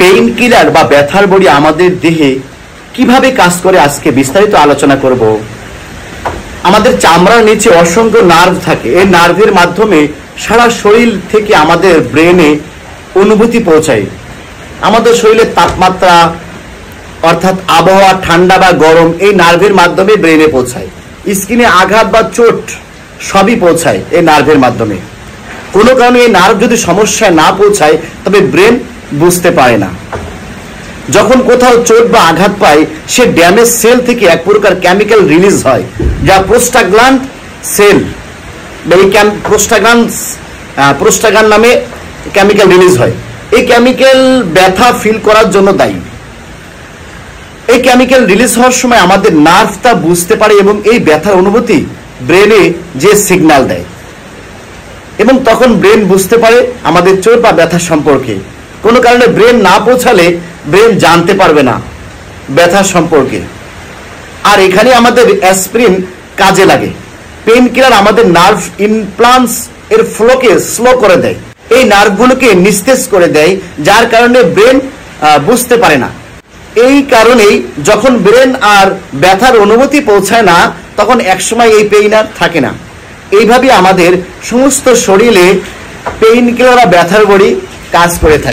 Pain killer বা ব্যথার বড়ি আমাদের দেহে কিভাবে কাজ করে আজকে বিস্তারিত আলোচনা করব। আমাদের চামড়ার নিচে অসংখ্য নার্ভ থাকে। এই নার্ভের মাধ্যমে সারা শরীর থেকে আমাদের ব্রেনে অনুভূতি পৌঁছায়। আমাদের শরীরের তাপমাত্রা অর্থাৎ আবহাওয়া ঠান্ডা বা গরম এই নার্ভের মাধ্যমে ব্রেনে পৌঁছায়। স্কিনে আঘাত বা চোট সবই পৌঁছায় এই নার্ভের মাধ্যমে। কোনো কারণে এই নার্ভ যদি সমস্যায় না পৌঁছায় তবে ব্রেন বুঝতে পারে না। যখন কোথাও চোট বা আঘাত পায় সে ড্যামেজ সেল থেকে এক প্রকার কেমিক্যাল রিলিজ হয়, যা প্রোস্টাগ্ল্যান্ড সেল প্রোস্টাগ্ল্যান্ড নামে কেমিক্যাল রিলিজ হয়। এই কেমিক্যাল ব্যথা ফিল করার জন্য দায়ী। এই কেমিক্যাল রিলিজ হওয়ার সময় আমাদের নার্ভ তা বুঝতে পারে এবং এই ব্যথার অনুভূতি ব্রেনে যে সিগন্যাল দেয় এবং তখন ব্রেন বুঝতে পারে আমাদের চোট বা ব্যথা সম্পর্কে। কোনো কারণে ব্রেন না পৌঁছালে ব্রেন জানতে পারবে না ব্যথা সম্পর্কে। আর এখানে আমাদের অ্যাসপিরিন কাজে লাগে। পেইন কিলার আমাদের নার্ভ ইমপ্লান্টস এর ফ্লোকে স্লো করে দেয়, এই নার্ভগুলোকে নিস্তেজ করে দেয়, যার কারণে ব্রেন বুঝতে পারে না। এই কারণেই যখন ব্রেন আর ব্যথার অনুভূতি পৌঁছায় না তখন একসময় এই পেইন আর থাকে না। এইভাবে আমাদের সমস্ত শরীরে পেইন কিলার বা ব্যথার বড়ি কাজ করে থাকে।